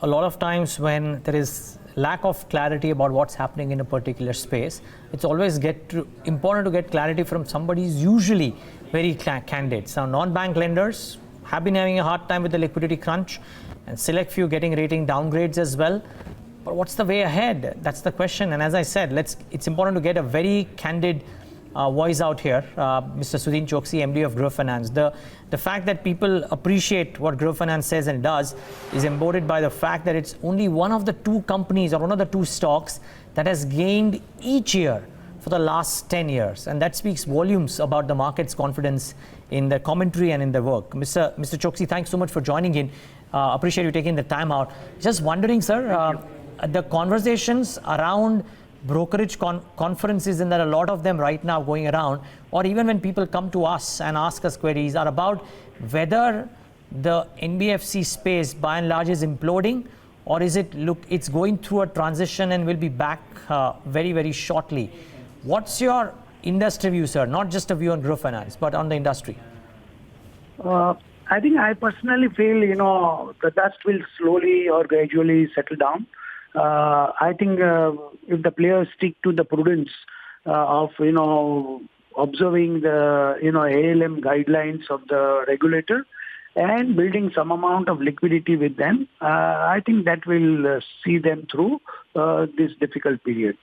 A lot of times when there is lack of clarity about what's happening in a particular space, it's always important to get clarity from somebody who's usually very candid. So non-bank lenders have been having a hard time with the liquidity crunch, and select few getting rating downgrades as well. But what's the way ahead? That's the question. And as I said, it's important to get a very candid voice out here. Mr. Sudhin Choksey, MD of Gruh Finance. The fact that people appreciate what Gruh Finance says and does is embodied by the fact that it's only one of the two companies or one of the two stocks that has gained each year for the last 10 years. And that speaks volumes about the market's confidence in the commentary and in the work. Mr. Choksey, thanks so much for joining in. Appreciate you taking the time out. Just wondering, sir, the conversations around brokerage conferences, and there are a lot of them right now going around, or even when people come to us and ask us queries, are about whether the NBFC space by and large is imploding, or is it's going through a transition and will be back very, very shortly. What's your industry view, sir? Not just a view on Gruh Finance, but on the industry. I think I personally feel, the dust will slowly or gradually settle down. I think if the players stick to the prudence of, observing the, ALM guidelines of the regulator and building some amount of liquidity with them, I think that will see them through this difficult period.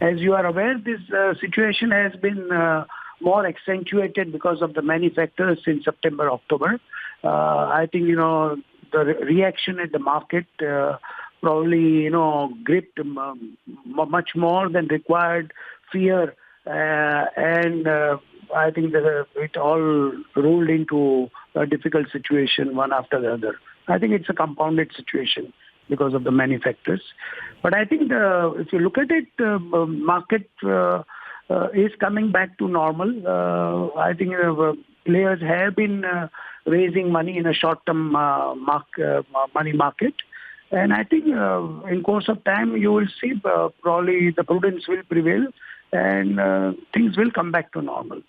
As you are aware, this situation has been more accentuated because of the many factors in September, October. I think, the reaction at the market probably, gripped much more than required fear. And I think that it all rolled into a difficult situation one after the other. I think it's a compounded situation because of the many factors. But I think if you look at it, market is coming back to normal. I think players have been raising money in a short-term money market. And I think in course of time, you will see probably the prudence will prevail and things will come back to normal.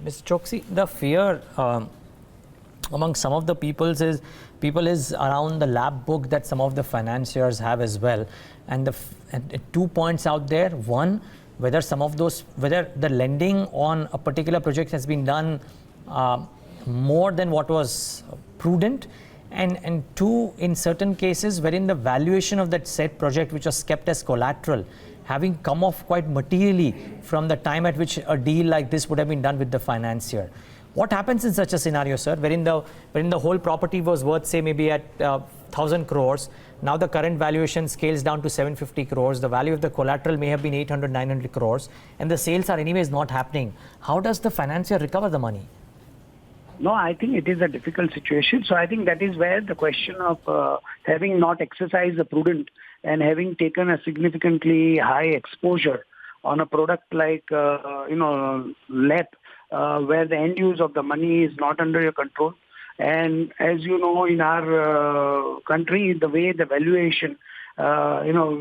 Mr. Choksey, the fear among some of the people is around the lab book that some of the financiers have as well. And 2 points out there. One, whether the lending on a particular project has been done more than what was prudent. And two, in certain cases wherein the valuation of that said project which was kept as collateral having come off quite materially from the time at which a deal like this would have been done with the financier. What happens in such a scenario, sir, wherein the whole property was worth, say, maybe at 1,000 crores, now the current valuation scales down to 750 crores, the value of the collateral may have been 800, 900 crores, and the sales are anyways not happening. How does the financier recover the money? No, I think it is a difficult situation. So I think that is where the question of having not exercised the prudent and having taken a significantly high exposure on a product like, LEP, where the end use of the money is not under your control. And as you know, in our country, the way the valuation,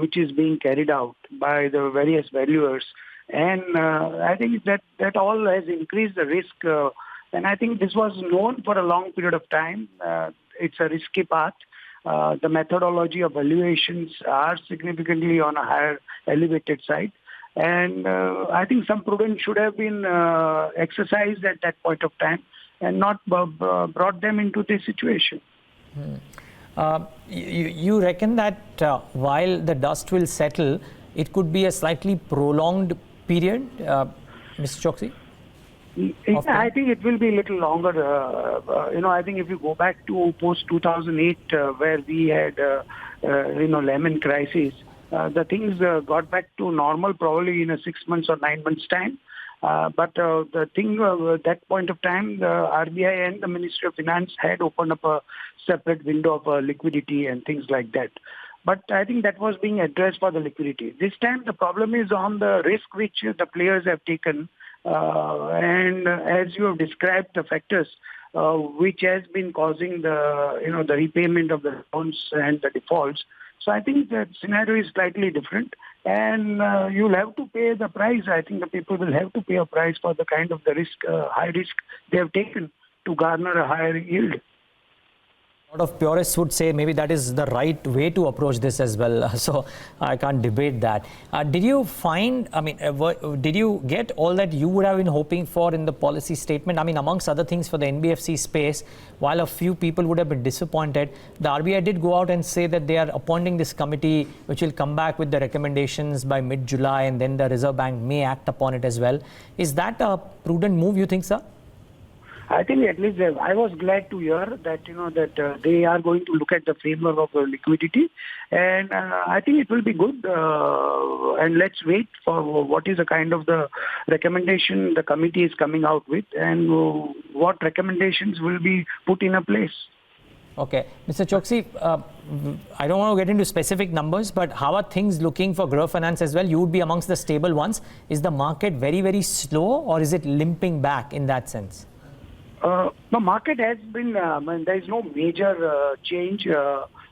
which is being carried out by the various valuers, and I think that all has increased the risk. And I think this was known for a long period of time. It's a risky path. The methodology of valuations are significantly on a higher elevated side. And I think some prudence should have been exercised at that point of time and not brought them into this situation. You reckon that while the dust will settle, it could be a slightly prolonged period, Mr. Choksey? I think it will be a little longer. I think if you go back to post-2008, where we had, Lehman crisis, the things got back to normal probably in a 6 months or 9 months time. But the thing at that point of time, the RBI and the Ministry of Finance had opened up a separate window of liquidity and things like that. But I think that was being addressed for the liquidity. This time the problem is on the risk which the players have taken. And as you have described the factors which has been causing the repayment of the loans and the defaults. So I think that scenario is slightly different, and you'll have to pay the price. I think the people will have to pay a price for the kind of the risk, high risk they have taken to garner a higher yield. A lot of purists would say maybe that is the right way to approach this as well. So I can't debate that. Did you find, did you get all that you would have been hoping for in the policy statement? I mean, amongst other things for the NBFC space, while a few people would have been disappointed, the RBI did go out and say that they are appointing this committee which will come back with the recommendations by mid-July, and then the Reserve Bank may act upon it as well. Is that a prudent move, you think, sir? I think at least I was glad to hear that they are going to look at the framework of liquidity, and I think it will be good. And let's wait for what is the kind of the recommendation the committee is coming out with, and what recommendations will be put in a place. Okay, Mr. Choksey, I don't want to get into specific numbers, but how are things looking for Gruh Finance as well? You would be amongst the stable ones. Is the market very, very slow, or is it limping back in that sense? The market has been, there is no major change. Things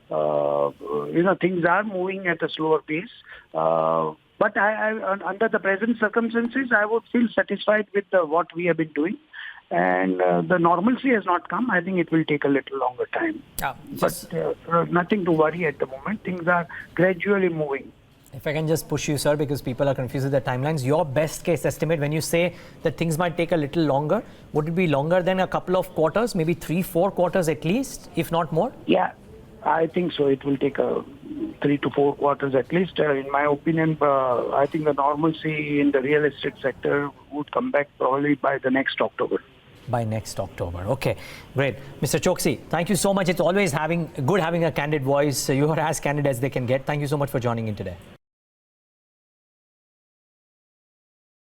are moving at a slower pace. But under the present circumstances, I would feel satisfied with what we have been doing. And the normalcy has not come. I think it will take a little longer time. But nothing to worry at the moment. Things are gradually moving. If I can just push you, sir, because people are confused with the timelines, your best case estimate when you say that things might take a little longer, would it be longer than a couple of quarters, maybe 3-4 quarters at least, if not more? Yeah, I think so. It will take 3 to 4 quarters at least. In my opinion, I think the normalcy in the real estate sector would come back probably by the next October. By next October. Okay, great. Mr. Choksey, thank you so much. It's always good having a candid voice. You are as candid as they can get. Thank you so much for joining in today.